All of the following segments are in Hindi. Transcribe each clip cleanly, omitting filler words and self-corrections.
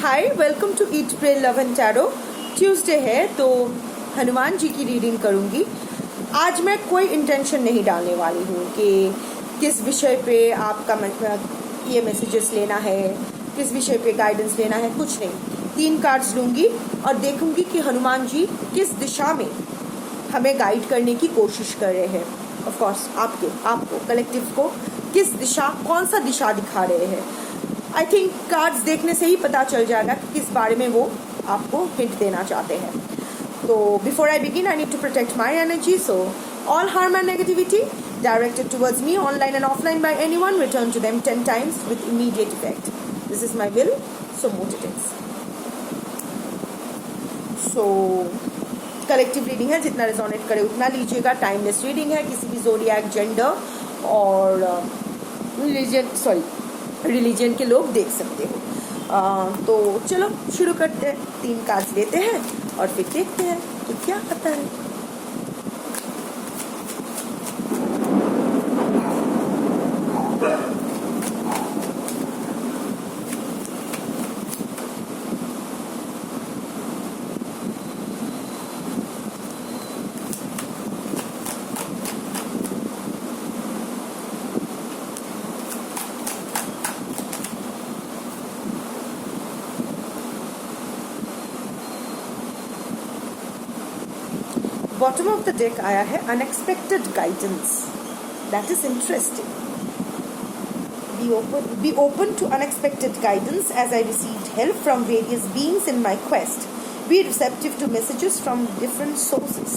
Hi, welcome to Eat Pray Love and tarot. Tuesday है तो हनुमान जी की रीडिंग करूंगी। आज मैं कोई इंटेंशन नहीं डालने वाली हूँ कि किस विषय पे आपका ये मैसेजेस लेना है, किस विषय पे गाइडेंस लेना है, कुछ नहीं। 3 कार्ड्स लूँगी और देखूंगी कि हनुमान जी किस दिशा में हमें गाइड करने की कोशिश कर रहे हैं। ऑफ कोर्स आपको कलेक्टिव को किस दिशा, कौन सा दिशा दिखा रहे हैं। आई थिंक कार्ड्स देखने से ही पता चल जाएगा कि किस बारे में वो आपको हिंट देना चाहते हैं। तो before I begin I need to protect my energy, so all harm and negativity directed towards me online and offline by anyone return to them 10 times with immediate effect. This is my will, so mote it is. So collective reading है, जितना रेजोनेट करे उतना लीजिएगा। टाइमलेस रीडिंग है, किसी भी ज़ोडिएक, जेंडर और रिलीजन के लोग देख सकते हो। तो चलो शुरू करते हैं। 3 कार्ड्स लेते हैं और फिर देखते हैं कि क्या आता है। बॉटम ऑफ द डेक आया है unexpected guidance. That is interesting. Be open to unexpected guidance as I received help from various beings in my quest. Be receptive to messages from different sources.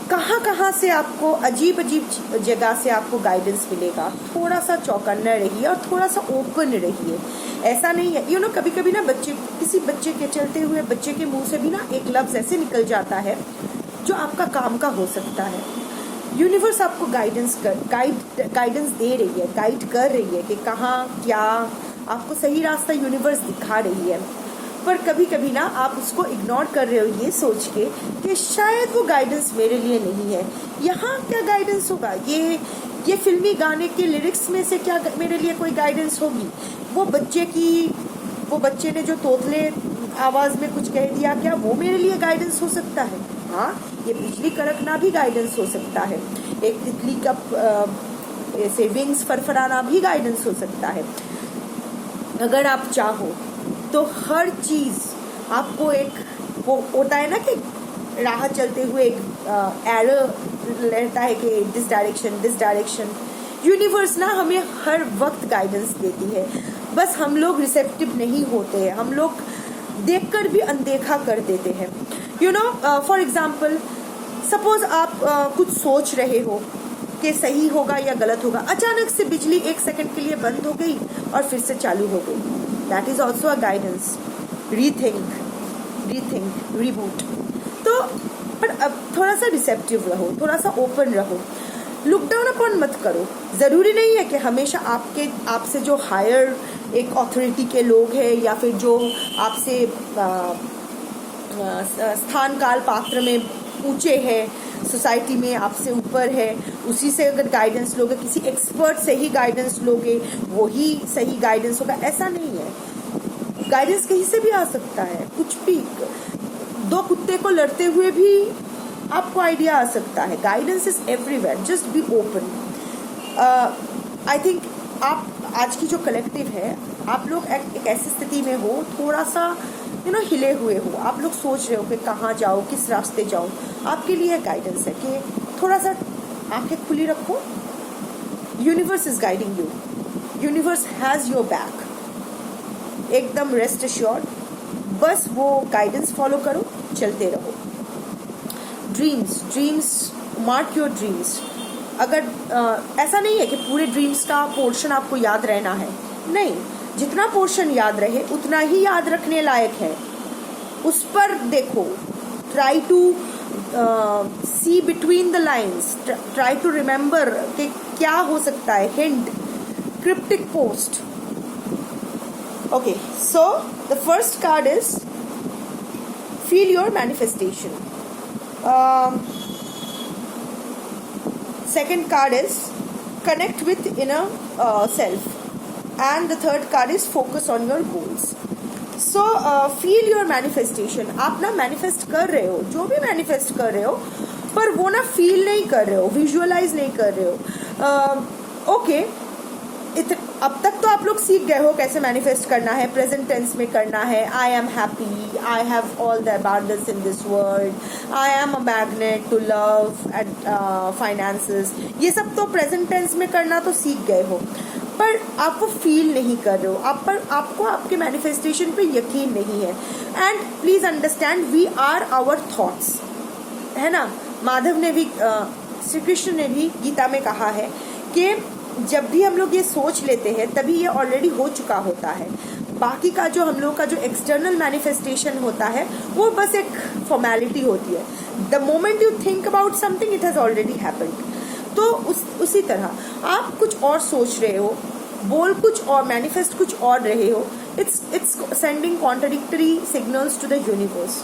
कहाँ से आपको अजीब जगह से आपको गाइडेंस मिलेगा। थोड़ा सा चौकन्ना रहिए और थोड़ा सा ओपन रहिए। ऐसा नहीं है कभी कभी ना किसी बच्चे के चलते हुए बच्चे के मुंह से भी ना एक लफ्ज ऐसे निकल जाता है जो आपका काम का हो सकता है। यूनिवर्स आपको गाइडेंस दे रही है, गाइड कर रही है कि कहाँ क्या आपको सही रास्ता यूनिवर्स दिखा रही है। पर कभी कभी ना आप उसको इग्नोर कर रहे हो ये सोच के कि शायद वो गाइडेंस मेरे लिए नहीं है। यहाँ क्या गाइडेंस होगा, ये फिल्मी गाने के लिरिक्स में से क्या मेरे लिए कोई गाइडेंस होगी। वो बच्चे ने जो तोतले आवाज में कुछ कह दिया, क्या वो मेरे लिए गाइडेंस हो सकता है। हाँ, ये बिजली कड़कना भी गाइडेंस हो सकता है। एक तितली का ऐसे विंग्स फरफराना भी गाइडेंस हो सकता है। अगर आप चाहो तो हर चीज आपको एक वो होता है ना कि राह चलते हुए एक एरो रहता है कि दिस डायरेक्शन। यूनिवर्स ना हमें हर वक्त गाइडेंस देती है, बस हम लोग रिसेप्टिव नहीं होते हैं। हम लोग देखकर भी अनदेखा कर देते हैं। फॉर एग्जाम्पल, सपोज आप कुछ सोच रहे हो कि सही होगा या गलत होगा, अचानक से बिजली 1 सेकंड के लिए बंद हो गई और फिर से चालू हो गई। That is also a guidance. Rethink, reboot. तो पर अब थोड़ा सा रिसेप्टिव रहो, थोड़ा सा ओपन रहो। लुक डाउन अपॉन मत करो। जरूरी नहीं है कि हमेशा आपसे जो हायर एक अथॉरिटी के लोग हैं या फिर जो आपसे स्थान काल पात्र में ऊंचे हैं, सोसाइटी में आपसे ऊपर है, उसी से अगर गाइडेंस लोगे, किसी एक्सपर्ट से ही गाइडेंस लोगे, वही सही गाइडेंस होगा, ऐसा नहीं है। गाइडेंस कहीं से भी आ सकता है, कुछ भी। 2 कुत्ते को लड़ते हुए भी आपको आइडिया आ सकता है। Guidance is everywhere, just be open. I think आप आज की जो कलेक्टिव है, आप लोग एक ऐसी स्थिति में हो, थोड़ा सा हिले हुए हो। आप लोग सोच रहे हो कि कहाँ जाओ, किस रास्ते जाओ। आपके लिए गाइडेंस है कि थोड़ा सा आंखें खुली रखो। Universe is guiding you, universe has your back. एकदम रेस्ट एश्योर्ड, बस वो गाइडेंस फॉलो करो, चलते रहो। Dreams, mark your dreams. अगर ऐसा नहीं है कि पूरे ड्रीम्स का पोर्शन आपको याद रहना है, नहीं। जितना पोर्शन याद रहे उतना ही याद रखने लायक है। उस पर देखो, try to see between the lines, try to remember कि क्या हो सकता है। Hint, cryptic post. Okay, so the first card is feel your manifestation. Second card is connect with inner self, and the third card is focus on your goals. So feel your manifestation. आप ना मैनिफेस्ट कर रहे हो, जो भी मैनिफेस्ट कर रहे हो, पर वो ना फील नहीं कर रहे हो, विजुअलाइज नहीं कर रहे हो। ओके, अब तक तो आप लोग सीख गए हो कैसे मैनिफेस्ट करना है, प्रेजेंट टेंस में करना है। I am happy, I have all the abundance in this world, I am a magnet to love and finances, ये सब तो प्रेजेंट टेंस में करना तो सीख गए हो, पर आप वो फील नहीं कर रहे हो, आपको आपके मैनिफेस्टेशन पे यकीन नहीं है। And please understand, we are our thoughts, है ना। माधव ने भी, श्री कृष्ण ने भी गीता में कहा है कि जब भी हम लोग ये सोच लेते हैं तभी ये ऑलरेडी हो चुका होता है। बाकी का जो हम लोग का जो एक्सटर्नल मैनिफेस्टेशन होता है वो बस एक फॉर्मेलिटी होती है। The moment you think about something it has already happened. तो उसी तरह आप कुछ और सोच रहे हो, बोल कुछ और, मैनिफेस्ट कुछ और रहे हो, it's sending contradictory signals to the universe.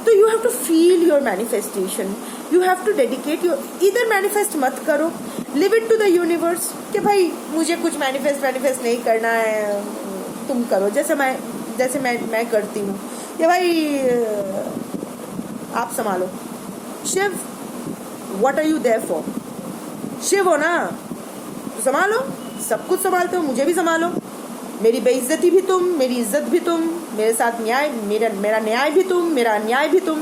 तो you have to feel your manifestation, you have to dedicate your, इधर मैनिफेस्ट मत करो, leave it to the universe कि भाई मुझे कुछ मैनिफेस्ट नहीं करना है, तुम करो जैसे मैं करती हूँ, या भाई आप संभालो। Shiv, what are you there for? Shiv हो ना, तो संभालो, सब कुछ संभालते हो, मुझे भी संभालो, मेरी बेइज्जती भी तुम, मेरी इज्जत भी तुम, मेरे साथ न्याय, मेरा न्याय भी तुम, मेरा अन्याय भी तुम,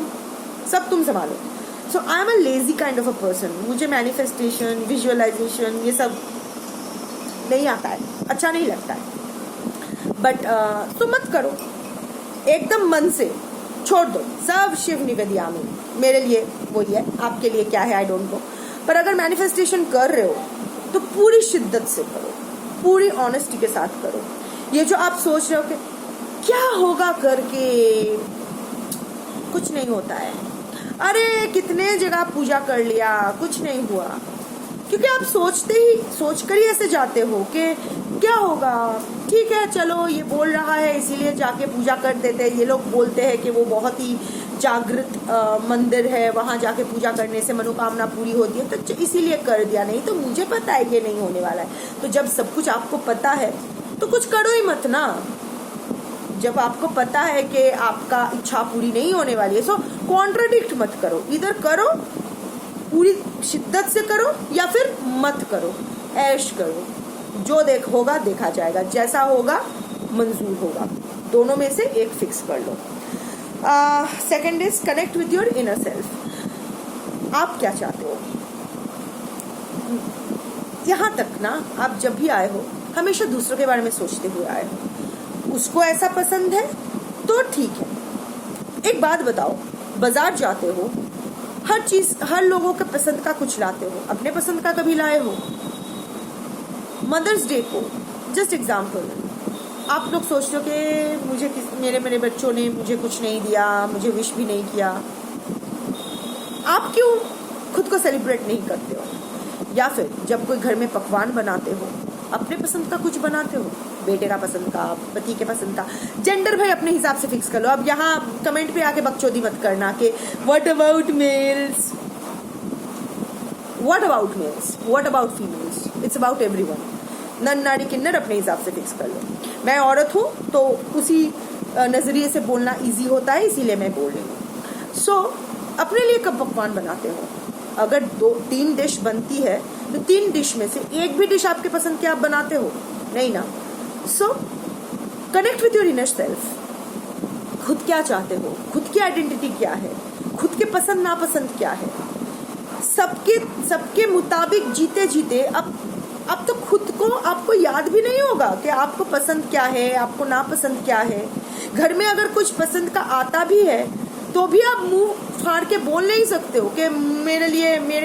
सब तुम संभालो। So I am a lazy kind of a person. मुझे मैनिफेस्टेशन, विजुअलाइजेशन ये सब नहीं आता है, अच्छा नहीं लगता है। बट तो मत करो, एकदम मन से छोड़ दो, सब शिव निवेदयामि, मेरे लिए वही है, आपके लिए क्या है आई डोंट नो। पर अगर मैनिफेस्टेशन कर रहे हो तो पूरी शिद्दत से करो, पूरी ऑनेस्टी के साथ करो। ये जो आप सोच रहे हो कि क्या होगा करके, कुछ नहीं होता है। अरे कितने जगह पूजा कर लिया, कुछ नहीं हुआ, क्योंकि आप सोच कर ही ऐसे जाते हो कि क्या होगा, ठीक है चलो ये बोल रहा है इसीलिए जाके पूजा कर देते हैं। ये लोग बोलते हैं कि वो बहुत ही जागृत मंदिर है, वहाँ जाके पूजा करने से मनोकामना पूरी होती है, तो इसीलिए कर दिया। नहीं तो मुझे पता है ये नहीं होने वाला है। तो जब सब कुछ आपको पता है तो कुछ करो ही मत ना। जब आपको पता है कि आपका इच्छा पूरी नहीं होने वाली है, सो कॉन्ट्राडिक्ट मत करो, इधर करो, पूरी शिद्दत से करो या फिर मत करो, ऐश करो, जो होगा देखा जाएगा, जैसा होगा मंजूर होगा, दोनों में से एक फिक्स कर लो। Second is connect with your inner self. आप क्या चाहते हो? यहाँ तक ना आप जब भी आए हो हमेशा दूसरों के बारे में सोचते हुए आए हो। उसको ऐसा पसंद है तो ठीक है। एक बात बताओ, बाजार जाते हो, हर चीज, हर लोगों के पसंद का कुछ लाते हो, अपने पसंद का कभी लाए हो? मदर्स डे को जस्ट एग्जाम्पल, आप लोग सोचते हो कि मुझे मेरे बच्चों ने मुझे कुछ नहीं दिया, मुझे विश भी नहीं किया। आप क्यों खुद को सेलिब्रेट नहीं करते हो? या फिर जब कोई घर में पकवान बनाते हो, अपने पसंद का कुछ बनाते हो, बेटे का पसंद का, पति के पसंद का। जेंडर भाई अपने हिसाब से फिक्स कर लो। अब यहाँ कमेंट पे आके बकचोदी मत करना कि what about males, what about males, what about females, it's about everyone. नन नारी किन्नर अपने हिसाब से फिक्स कर लो। मैं औरत हूँ तो उसी नजरिए से बोलना इजी होता है, इसीलिए मैं बोल रही हूँ। सो अपने लिए कब पकवान बनाते हो? अगर 2-3 डिश बनती है तो 3 डिश में से एक भी डिश आपके पसंद की आप बनाते हो? नहीं ना। सो connect with your inner self. खुद क्या चाहते हो, खुद की आइडेंटिटी क्या है, खुद के पसंद नापसंद क्या है। सबके मुताबिक जीते जीते अब तो खुद को आपको याद भी नहीं होगा कि आपको पसंद क्या है, आपको नापसंद क्या है। घर में अगर कुछ पसंद का आता भी है तो भी आप मुंह फाड़ के बोल नहीं सकते हो कि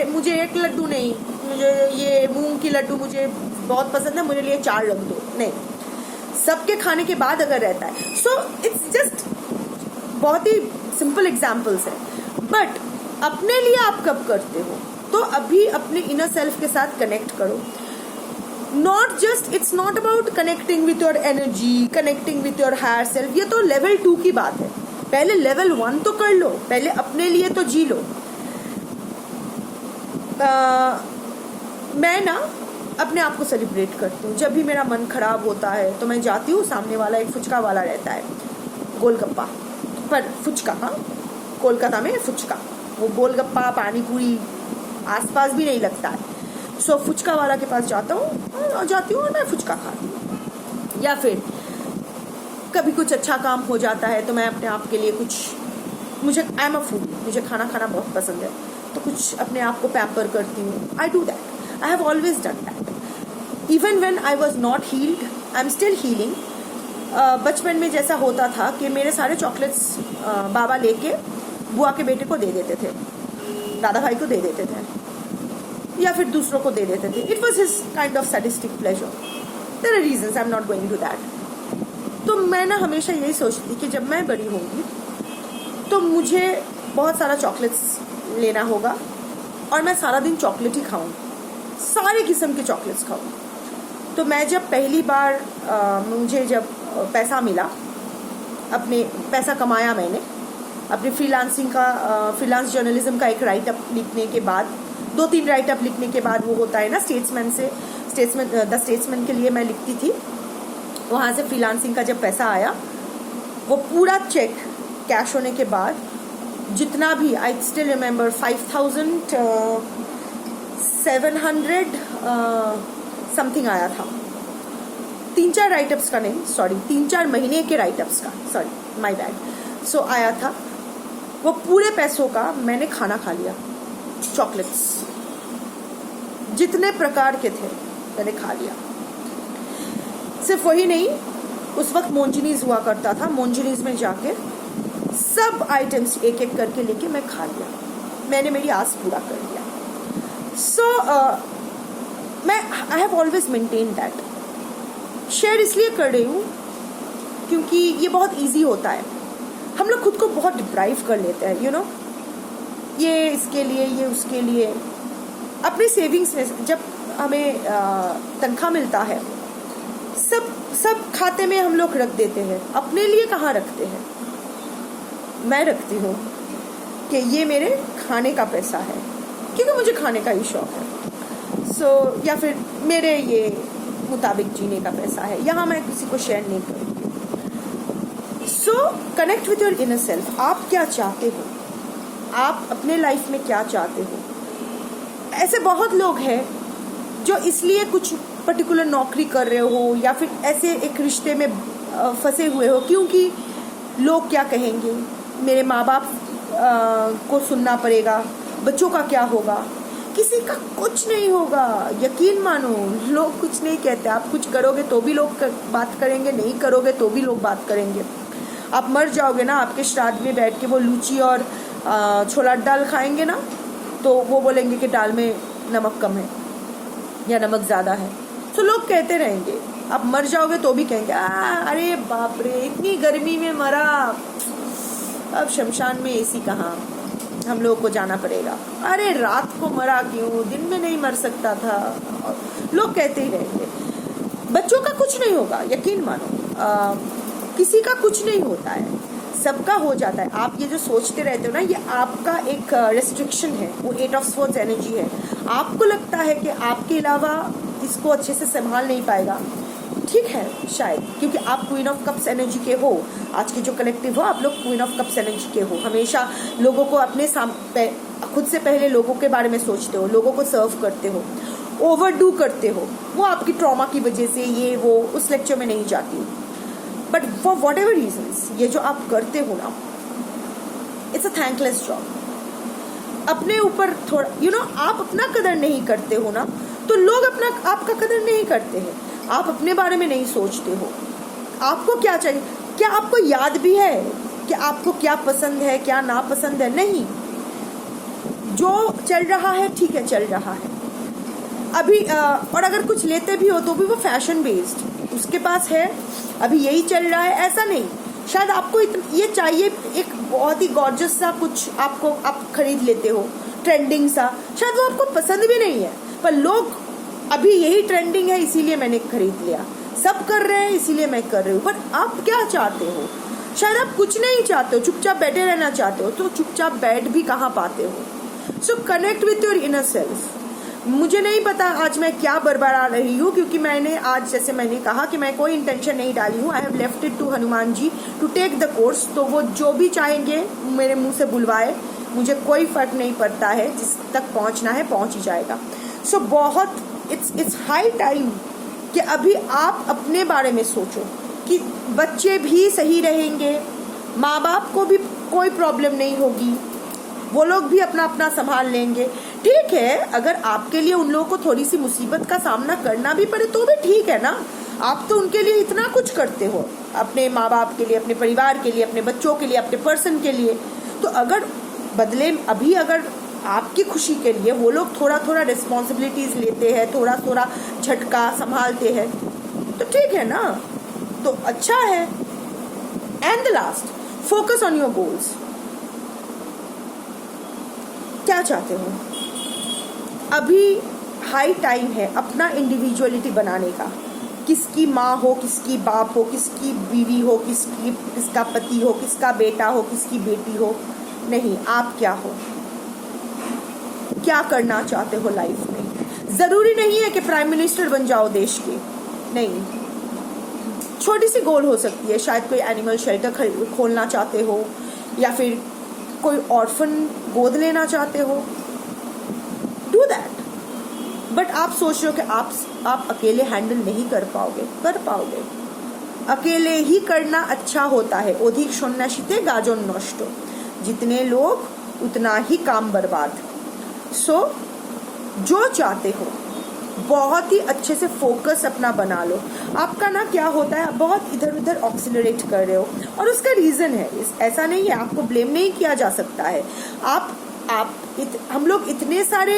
मुझे 1 लड्डू नहीं, मुझे ये मूंग की लड्डू मुझे बहुत पसंद है, मुझे लिए 4 रख दो। नहीं, सबके खाने के बाद अगर रहता है। सो इट्स जस्ट बहुत ही सिंपल एग्जाम्पल्स है। बट अपने लिए आप कब करते हो? तो अभी अपने इनर सेल्फ के साथ कनेक्ट करो। It's not about connecting with your energy, connecting with your higher self. ये तो लेवल 2 की बात है। पहले लेवल 1 तो कर लो, पहले अपने लिए तो जी लो। मैं ना अपने आप को सेलिब्रेट करती हूँ। जब भी मेरा मन खराब होता है तो मैं जाती हूँ, सामने वाला एक फुचका वाला रहता है, गोलगप्पा, पर फुचका, हाँ कोलकाता में फुचका, वो गोलगप्पा पानी पूरी आसपास भी नहीं लगता है। सो फुचका वाला के पास जाती हूँ और मैं फुचका खाती हूँ। या फिर कभी कुछ अच्छा काम हो जाता है तो मैं अपने आप के लिए कुछ, मुझे आई एम अ फूड, मुझे खाना खाना बहुत पसंद है, तो कुछ अपने आप को पैम्पर करती हूँ। I do that, I have always done that even when I was not healed, I am still healing. बचपन में जैसा होता था कि मेरे सारे चॉकलेट्स बाबा लेके बुआ के बेटे को दे देते थे, दादा भाई को दे देते थे, या फिर दूसरों को दे देते थे। It was his kind of sadistic pleasure. There are reasons, I am not going to that. तो मैं ना हमेशा यही सोचती कि जब मैं बड़ी होंगी तो मुझे बहुत सारा चॉकलेट्स लेना होगा और मैं सारा दिन चॉकलेट ही खाऊं, सारे किस्म के चॉकलेट्स खाऊं। तो मैं जब पहली बार मुझे जब पैसा मिला, अपने पैसा कमाया मैंने अपने फ्रीलांसिंग का, फ्रीलांस जर्नलिज्म का एक राइटअप लिखने के बाद, 2-3 राइटअप लिखने के बाद, वो होता है ना स्टेट्समैन से, द स्टेट्समैन के लिए मैं लिखती थी, वहाँ से फ्रीलांसिंग का जब पैसा आया, वो पूरा चेक कैश होने के बाद जितना भी, आई स्टिल रिमेंबर 5,700 समथिंग आया था। 3-4 राइटअप्स का नहीं, सॉरी 3-4 महीने के राइटअप्स का, सॉरी माय बैड। सो आया था, वो पूरे पैसों का मैंने खाना खा लिया, चॉकलेट्स जितने प्रकार के थे मैंने खा लिया। सिर्फ वही नहीं, उस वक्त मोंजिनीज हुआ करता था, मोंजिनीज में जाके सब आइटम्स एक एक करके लेके मैं खा लिया, मैंने मेरी आस पूरा कर लिया। सो मैं आई have always maintain that. Share इसलिए कर रही हूँ क्योंकि ये बहुत इजी होता है, हम लोग खुद को बहुत डिप्राइव कर लेते हैं, यू नो, ये इसके लिए, ये उसके लिए। अपनी सेविंग्स में जब हमें तनख्वाह मिलता है, सब खाते में हम लोग रख देते हैं, अपने लिए कहाँ रखते हैं। मैं रखती हूँ कि ये मेरे खाने का पैसा है, क्योंकि मुझे खाने का ही शौक है। सो या फिर मेरे ये मुताबिक जीने का पैसा है, यहाँ मैं किसी को शेयर नहीं करूँगी। सो connect with your inner self. आप क्या चाहते हो, आप अपने लाइफ में क्या चाहते हो। ऐसे बहुत लोग हैं जो इसलिए कुछ पर्टिकुलर नौकरी कर रहे हो या फिर ऐसे एक रिश्ते में फंसे हुए हो क्योंकि लोग क्या कहेंगे, मेरे माँ बाप को सुनना पड़ेगा, बच्चों का क्या होगा। किसी का कुछ नहीं होगा, यकीन मानो, लोग कुछ नहीं कहते। आप कुछ करोगे तो भी लोग बात करेंगे, नहीं करोगे तो भी लोग बात करेंगे। आप मर जाओगे ना, आपके श्राद्ध में बैठ के वो लूची और छोला दाल खाएंगे ना, तो वो बोलेंगे कि दाल में नमक कम है या नमक ज़्यादा है। तो लोग कहते रहेंगे, आप मर जाओगे तो भी कहेंगे अरे बाप रे, इतनी गर्मी में मरा, अब शमशान में एसी कहाँ, हम लोगों को जाना पड़ेगा। अरे रात को मरा क्यों, दिन में नहीं मर सकता था। लोग कहते ही रहेंगे। बच्चों का कुछ नहीं होगा, यकीन मानो, किसी का कुछ नहीं होता है, सबका हो जाता है। आप ये जो सोचते रहते हो ना, ये आपका एक रेस्ट्रिक्शन है, वो 8 ऑफ स्वॉर्ड्स एनर्जी है। आपको लगता है कि आपके अलावा इसको अच्छे से संभाल नहीं पाएगा, ठीक है शायद, क्योंकि आप क्वीन ऑफ कप्स एनर्जी के हो। आज के जो कलेक्टिव हो, आप लोग क्वीन ऑफ कप्स एनर्जी के हो। हमेशा लोगों को अपने खुद से पहले लोगों के बारे में सोचते हो, लोगों को सर्व करते हो, ओवरडू करते हो। वो आपकी ट्रॉमा की वजह से, ये वो, उस लेक्चर में नहीं जाती। But for whatever reasons, ये जो आप करते हो ना, इट्स अ थैंकलेस जॉब। अपने ऊपर थोड़ा, यू नो, आप अपना कदर नहीं करते हो ना, तो लोग आपका कदर नहीं करते हैं। आप अपने बारे में नहीं सोचते हो, आपको क्या चाहिए, क्या आपको याद भी है कि आपको क्या पसंद है, क्या नापसंद है? नहीं, जो चल रहा है ठीक है, चल रहा है अभी। और अगर कुछ लेते भी हो तो भी वो फैशन बेस्ड, उसके पास है, अभी यही चल रहा है, ऐसा नहीं। शायद आपको ये चाहिए, एक बहुत ही गॉर्जियस सा कुछ आप खरीद लेते हो, ट्रेंडिंग सा, शायद वो आपको पसंद भी नहीं है, पर लोग अभी यही ट्रेंडिंग है इसीलिए मैंने खरीद लिया, सब कर रहे हैं इसीलिए मैं कर रही हूँ। पर आप क्या चाहते हो? शायद आप कुछ नहीं चाहते हो, चुपचाप बैठे रहना चाहते हो, तो चुपचाप बैठ भी कहाँ पाते हो। सो connect with your inner self. मुझे नहीं पता आज मैं क्या बरबरा रही हूँ, क्योंकि मैंने आज, जैसे मैंने कहा कि मैं कोई इंटेंशन नहीं डाली हूँ। I have left it to Hanuman ji to take the course. तो वो जो भी चाहेंगे मेरे मुंह से बुलवाए, मुझे कोई फर्क नहीं पड़ता है, जिस तक पहुँचना है पहुँच ही जाएगा। सो बहुत इट्स हाई टाइम कि अभी आप अपने बारे में सोचो कि बच्चे भी सही रहेंगे, माँ बाप को भी कोई प्रॉब्लम नहीं होगी, वो लोग भी अपना अपना संभाल लेंगे। ठीक है, अगर आपके लिए उन लोगों को थोड़ी सी मुसीबत का सामना करना भी पड़े तो भी ठीक है ना। आप तो उनके लिए इतना कुछ करते हो, अपने माँ बाप के लिए, अपने परिवार के लिए, अपने बच्चों के लिए, अपने पर्सन के लिए। तो अगर बदले अभी अगर आपकी खुशी के लिए वो लोग थोड़ा थोड़ा रिस्पॉन्सिबिलिटीज लेते हैं, थोड़ा थोड़ा झटका संभालते हैं, तो ठीक है ना, तो अच्छा है। And the last, focus on your goals. क्या चाहते हो? अभी हाई टाइम है अपना इंडिविजुअलिटी बनाने का। किसकी माँ हो, किसकी बाप हो, किसकी बीवी हो, किसका पति हो, किसका बेटा हो, किसकी बेटी हो, नहीं, आप क्या हो, क्या करना चाहते हो लाइफ में। जरूरी नहीं है कि प्राइम मिनिस्टर बन जाओ देश के, नहीं, छोटी सी गोल हो सकती है। शायद कोई एनिमल शेल्टर खोलना चाहते हो, या फिर कोई ऑर्फन गोद लेना चाहते हो, डू दैट। बट आप सोच रहे हो कि आप अकेले हैंडल नहीं कर पाओगे। अकेले ही करना अच्छा होता है। अधिक सन्यासीते गाजन नष्ट, जितने लोग उतना ही काम बर्बाद। सो जो चाहते हो बहुत ही अच्छे से फोकस अपना बना लो। आपका ना क्या होता है, आप बहुत इधर उधर ऑक्सिलरेट कर रहे हो, और उसका रीज़न है, ऐसा नहीं है, आपको ब्लेम नहीं किया जा सकता है। हम लोग इतने सारे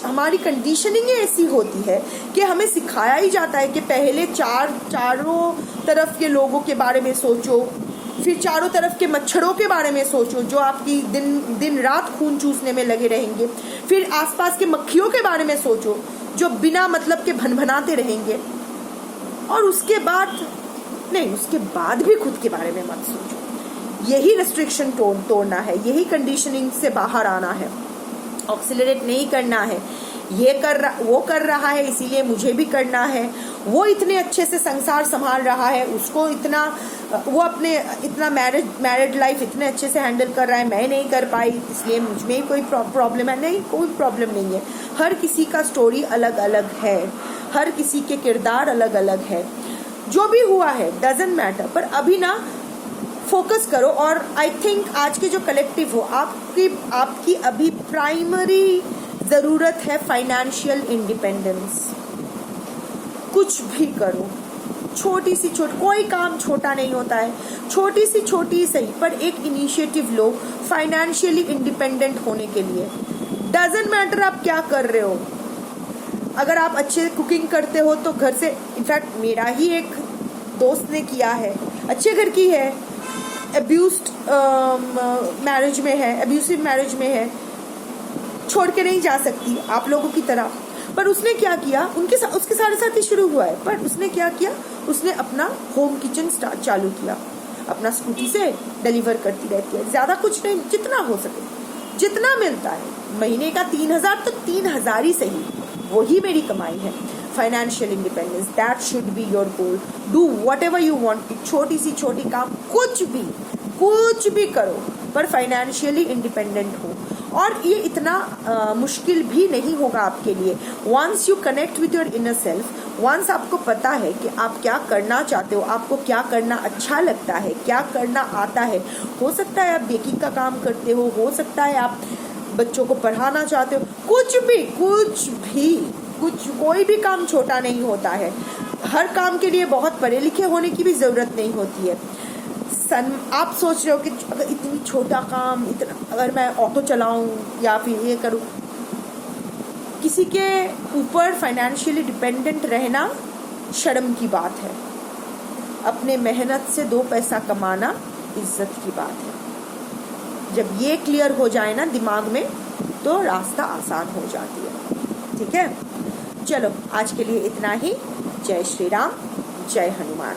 हमारी कंडीशनिंग ऐसी होती है कि हमें सिखाया ही जाता है कि पहले चारों तरफ के लोगों के बारे में सोचो, फिर चारों तरफ के मच्छरों के बारे में सोचो जो आपकी दिन रात खून चूसने में लगे रहेंगे, फिर आसपास के मक्खियों के बारे में सोचो जो बिना मतलब के भनभनाते रहेंगे, और उसके बाद भी खुद के बारे में मत सोचो। यही रेस्ट्रिक्शन तोड़ना है, यही कंडीशनिंग से बाहर आना है, ऑक्सिलरेट नहीं करना है। वो कर रहा है इसीलिए मुझे भी करना है, वो इतने अच्छे से संसार संभाल रहा है, उसको वो अपने इतना मैरिड लाइफ इतने अच्छे से हैंडल कर रहा है, मैं नहीं कर पाई इसलिए मुझ में कोई प्रॉब्लम है। नहीं, कोई प्रॉब्लम नहीं है। हर किसी का स्टोरी अलग अलग है, हर किसी के किरदार अलग अलग है। जो भी हुआ है डजंट मैटर, पर अभी ना फोकस करो। और आई थिंक आज के जो कलेक्टिव हो, आपकी अभी प्राइमरी ज़रूरत है फाइनेंशियल इंडिपेंडेंस। कुछ भी करो, कोई काम छोटा नहीं होता है, छोटी सही, पर एक इनिशिएटिव लो फाइनेंशियली इंडिपेंडेंट होने के लिए। डजंट मैटर आप क्या कर रहे हो। अगर आप अच्छे कुकिंग करते हो तो घर से, इनफैक्ट मेरा ही एक दोस्त ने किया है, अच्छे घर की है, अब्यूसिव मैरिज में है, छोड़ के नहीं जा सकती आप लोगों की तरह। पर उसने क्या किया, उसके सारे साथ ही शुरू हुआ है, पर उसने क्या किया, उसने अपना होम किचन चालू किया, अपना स्कूटी से डिलीवर करती रहती है। ज़्यादा कुछ नहीं, जितना हो सके, जितना मिलता है महीने का 3,000 तो 3,000 ही सही, वही मेरी कमाई है। Financial independence, that should be your goal. Do what ever you want. छोटी काम कुछ भी करो, पर फाइनेंशियली इंडिपेंडेंट हो। और ये इतना मुश्किल भी नहीं होगा आपके लिए। Once you connect with your inner self, once आपको पता है कि आप क्या करना चाहते हो, आपको क्या करना अच्छा लगता है, क्या करना आता है। हो सकता है आप बेकिंग का काम करते हो सकता है आप बच्चों को पढ़ाना चाहते हो, कोई भी काम छोटा नहीं होता है। हर काम के लिए बहुत पढ़े लिखे होने की भी ज़रूरत नहीं होती है। आप सोच रहे हो कि अगर इतनी छोटा काम, अगर मैं ऑटो चलाऊं या फिर ये करूं, किसी के ऊपर फाइनेंशियली डिपेंडेंट रहना शर्म की बात है। अपने मेहनत से 2 पैसा कमाना इज्जत की बात है। जब ये क्लियर हो जाए ना दिमाग में, तो रास्ता आसान हो जाती है। ठीक है, चलो आज के लिए इतना ही। जय श्री राम, जय हनुमान।